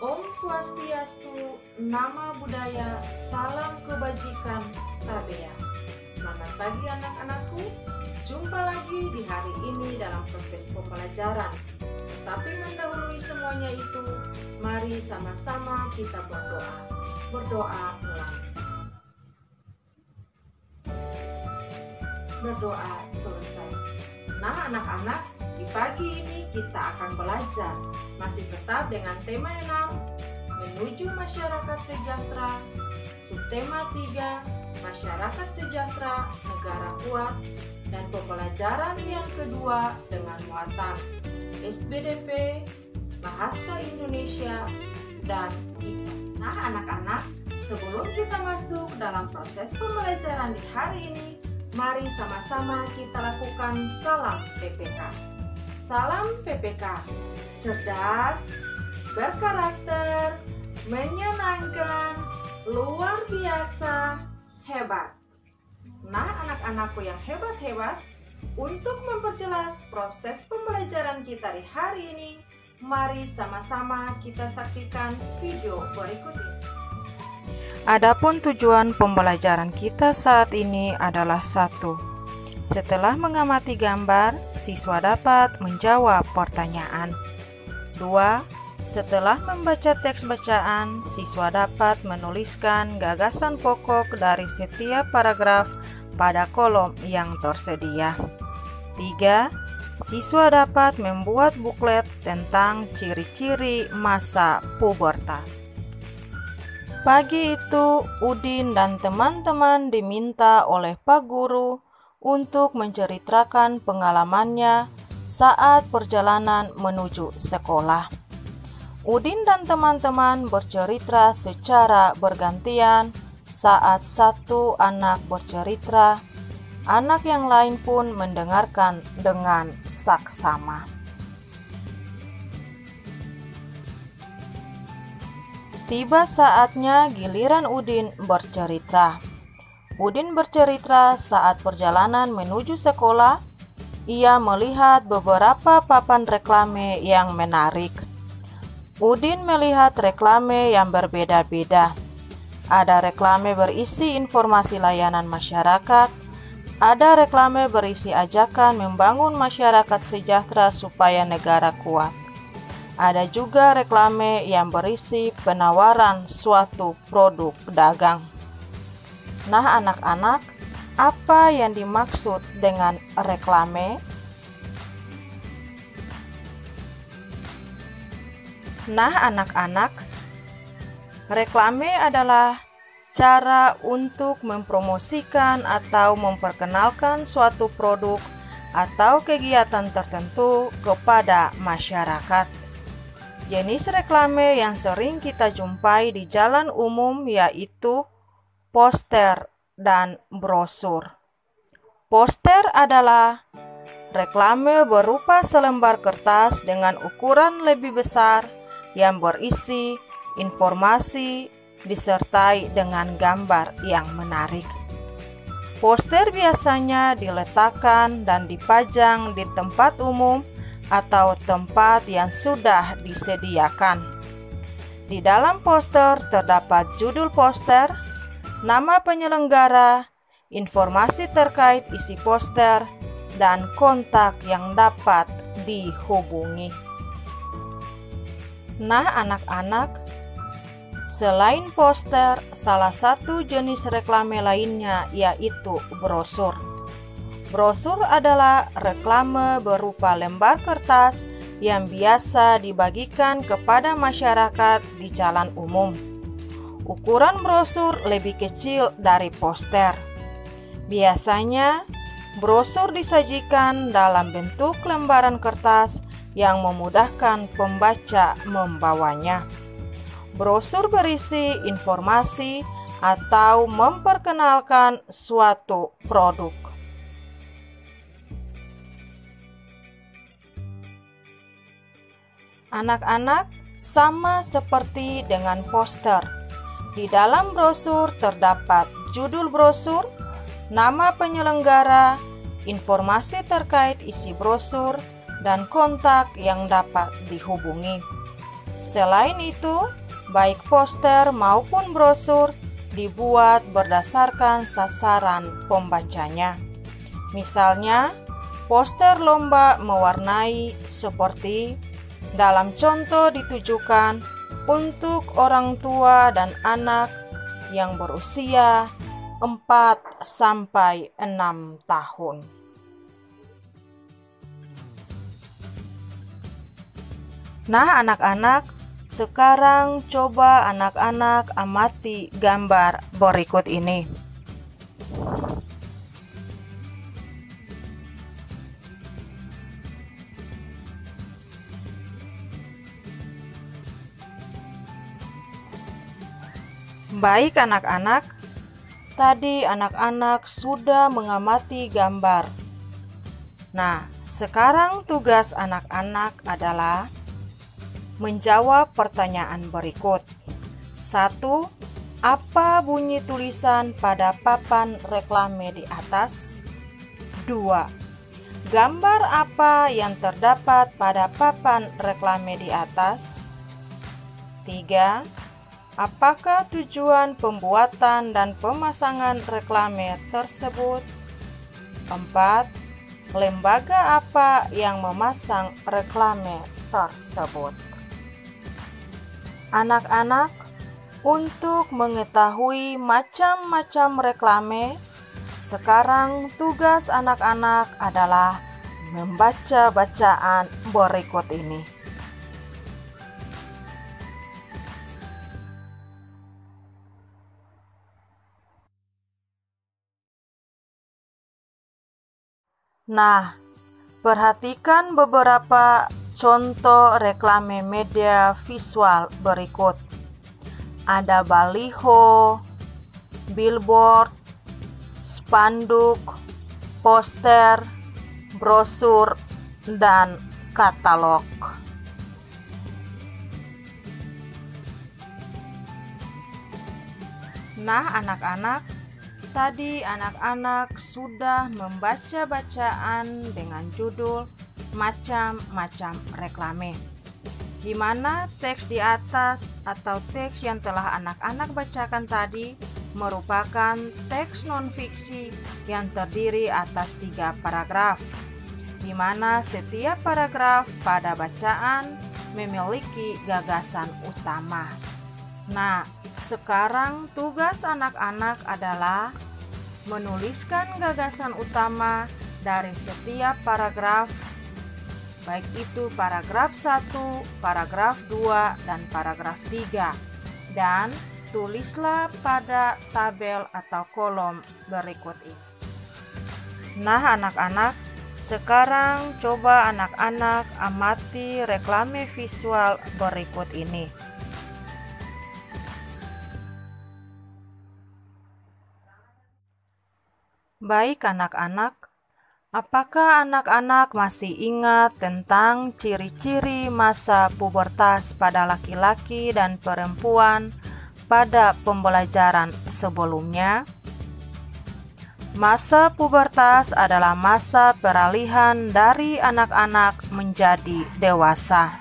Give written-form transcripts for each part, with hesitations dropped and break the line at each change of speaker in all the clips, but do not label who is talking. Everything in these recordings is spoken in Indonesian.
Om Swastiastu, Nama Budaya, Salam Kebajikan, Tabea. Selamat pagi anak-anakku, jumpa lagi di hari ini dalam proses pembelajaran. Tapi mendahului semuanya itu, mari sama-sama kita berdoa. Berdoa ulang. Berdoa selesai. Nah anak-anak, di pagi ini kita akan belajar masih tetap dengan tema 6, menuju masyarakat sejahtera, subtema 3, masyarakat sejahtera, negara kuat, dan pembelajaran yang kedua dengan muatan SBDP, Bahasa Indonesia, dan IPA. Nah anak-anak, sebelum kita masuk dalam proses pembelajaran di hari ini, mari sama-sama kita lakukan salam PPK. Salam PPK, cerdas, berkarakter, menyenangkan, luar biasa, hebat. Nah anak-anakku yang hebat-hebat, untuk memperjelas proses pembelajaran kita di hari ini, mari sama-sama kita saksikan video berikut ini.
Adapun tujuan pembelajaran kita saat ini adalah 1. Setelah mengamati gambar, siswa dapat menjawab pertanyaan. 2. Setelah membaca teks bacaan, siswa dapat menuliskan gagasan pokok dari setiap paragraf pada kolom yang tersedia. 3. Siswa dapat membuat buklet tentang ciri-ciri masa pubertas. Pagi itu, Udin dan teman-teman diminta oleh Pak Guru untuk menceritakan pengalamannya saat perjalanan menuju sekolah. Udin dan teman-teman bercerita secara bergantian. Saat satu anak bercerita, anak yang lain pun mendengarkan dengan saksama. Tiba saatnya giliran Udin bercerita. Udin bercerita saat perjalanan menuju sekolah, ia melihat beberapa papan reklame yang menarik. Udin melihat reklame yang berbeda-beda. Ada reklame berisi informasi layanan masyarakat, ada reklame berisi ajakan membangun masyarakat sejahtera supaya negara kuat. Ada juga reklame yang berisi penawaran suatu produk dagang. Nah anak-anak, apa yang dimaksud dengan reklame? Nah anak-anak, reklame adalah cara untuk mempromosikan atau memperkenalkan suatu produk atau kegiatan tertentu kepada masyarakat. Jenis reklame yang sering kita jumpai di jalan umum yaitu poster dan brosur. Poster adalah reklame berupa selembar kertas dengan ukuran lebih besar yang berisi informasi disertai dengan gambar yang menarik. Poster biasanya diletakkan dan dipajang di tempat umum atau tempat yang sudah disediakan. Di dalam poster terdapat judul poster, nama penyelenggara, informasi terkait isi poster, dan kontak yang dapat dihubungi. Nah anak-anak, selain poster, salah satu jenis reklame lainnya yaitu brosur. Brosur adalah reklame berupa lembar kertas yang biasa dibagikan kepada masyarakat di jalan umum. Ukuran brosur lebih kecil dari poster. Biasanya, brosur disajikan dalam bentuk lembaran kertas yang memudahkan pembaca membawanya. Brosur berisi informasi atau memperkenalkan suatu produk. Anak-anak, sama seperti dengan poster. Di dalam brosur terdapat judul brosur, nama penyelenggara, informasi terkait isi brosur, dan kontak yang dapat dihubungi. Selain itu, baik poster maupun brosur dibuat berdasarkan sasaran pembacanya. Misalnya, poster lomba mewarnai seperti dalam contoh ditujukan untuk orang tua dan anak yang berusia 4 sampai 6 tahun. Nah, anak-anak, sekarang coba anak-anak amati gambar berikut ini. Baik anak-anak, tadi anak-anak sudah mengamati gambar. Nah, sekarang tugas anak-anak adalah menjawab pertanyaan berikut. 1. Apa bunyi tulisan pada papan reklame di atas? 2. Gambar apa yang terdapat pada papan reklame di atas? 3. Apakah tujuan pembuatan dan pemasangan reklame tersebut? 4. Lembaga apa yang memasang reklame tersebut? Anak-anak, untuk mengetahui macam-macam reklame, sekarang tugas anak-anak adalah membaca bacaan berikut ini. Nah, perhatikan beberapa contoh reklame media visual berikut. Ada baliho, billboard, spanduk, poster, brosur, dan katalog. Nah, anak-anak, tadi anak-anak sudah membaca bacaan dengan judul macam-macam reklame, di mana teks di atas atau teks yang telah anak-anak bacakan tadi merupakan teks non-fiksi yang terdiri atas 3 paragraf, di mana setiap paragraf pada bacaan memiliki gagasan utama. Nah, sekarang tugas anak-anak adalah menuliskan gagasan utama dari setiap paragraf, baik itu paragraf 1, paragraf 2, dan paragraf 3. Dan tulislah pada tabel atau kolom berikut ini. Nah, anak-anak, sekarang coba anak-anak amati reklame visual berikut ini. Baik anak-anak, apakah anak-anak masih ingat tentang ciri-ciri masa pubertas pada laki-laki dan perempuan pada pembelajaran sebelumnya? Masa pubertas adalah masa peralihan dari anak-anak menjadi dewasa.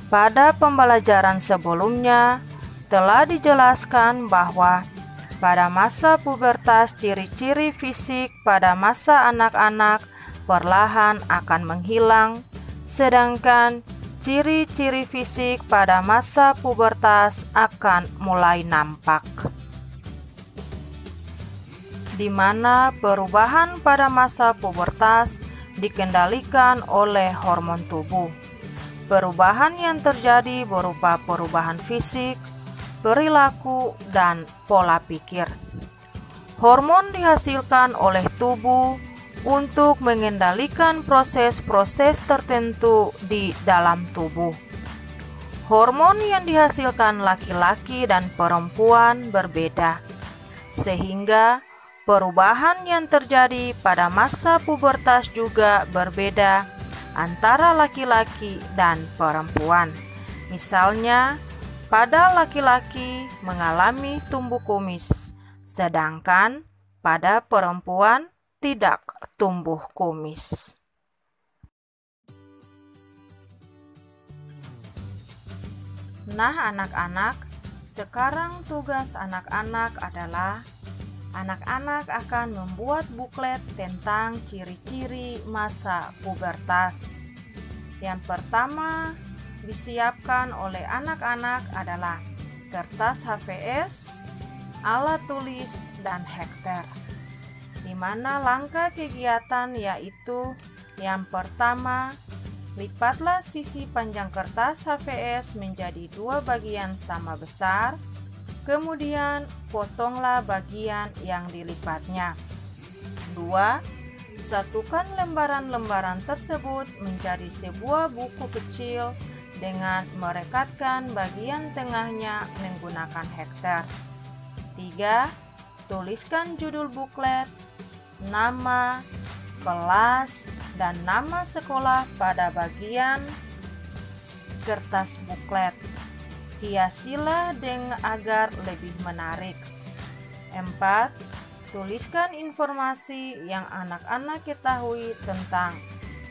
Pada pembelajaran sebelumnya telah dijelaskan bahwa pada masa pubertas, ciri-ciri fisik pada masa anak-anak perlahan akan menghilang, sedangkan ciri-ciri fisik pada masa pubertas akan mulai nampak, di mana perubahan pada masa pubertas dikendalikan oleh hormon tubuh. Perubahan yang terjadi berupa perubahan fisik, perilaku, dan pola pikir. Hormon dihasilkan oleh tubuh untuk mengendalikan proses-proses tertentu di dalam tubuh. Hormon yang dihasilkan laki-laki dan perempuan berbeda, sehingga perubahan yang terjadi pada masa pubertas juga berbeda antara laki-laki dan perempuan. Misalnya, pada laki-laki mengalami tumbuh kumis, sedangkan pada perempuan tidak tumbuh kumis. Nah, anak-anak, sekarang tugas anak-anak adalah anak-anak akan membuat buklet tentang ciri-ciri masa pubertas. Yang pertama disiapkan oleh anak-anak adalah kertas HVS, alat tulis, dan hektar. Di mana langkah kegiatan yaitu yang pertama, lipatlah sisi panjang kertas HVS menjadi 2 bagian sama besar, kemudian potonglah bagian yang dilipatnya. 2. Satukan lembaran-lembaran tersebut menjadi sebuah buku kecil dengan merekatkan bagian tengahnya menggunakan hektar. 3. Tuliskan judul buklet, nama, kelas, dan nama sekolah pada bagian kertas buklet. Hiasilah agar lebih menarik. 4. Tuliskan informasi yang anak-anak ketahui tentang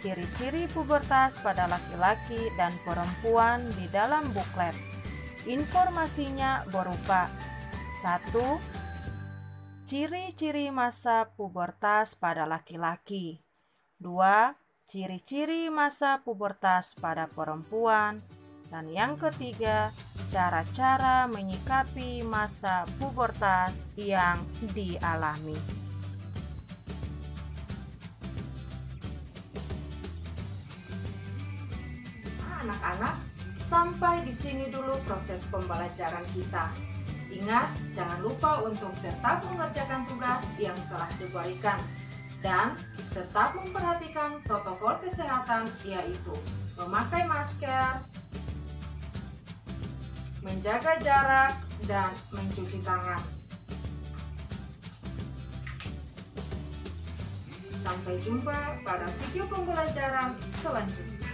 ciri-ciri pubertas pada laki-laki dan perempuan di dalam buklet. Informasinya berupa 1. Ciri-ciri masa pubertas pada laki-laki. 2. Ciri-ciri masa pubertas pada perempuan. Dan yang ketiga, cara-cara menyikapi masa pubertas yang dialami.
Anak-anak, sampai di sini dulu proses pembelajaran kita. Ingat, jangan lupa untuk tetap mengerjakan tugas yang telah diberikan dan tetap memperhatikan protokol kesehatan, yaitu memakai masker, menjaga jarak, dan mencuci tangan. Sampai jumpa pada video pembelajaran selanjutnya.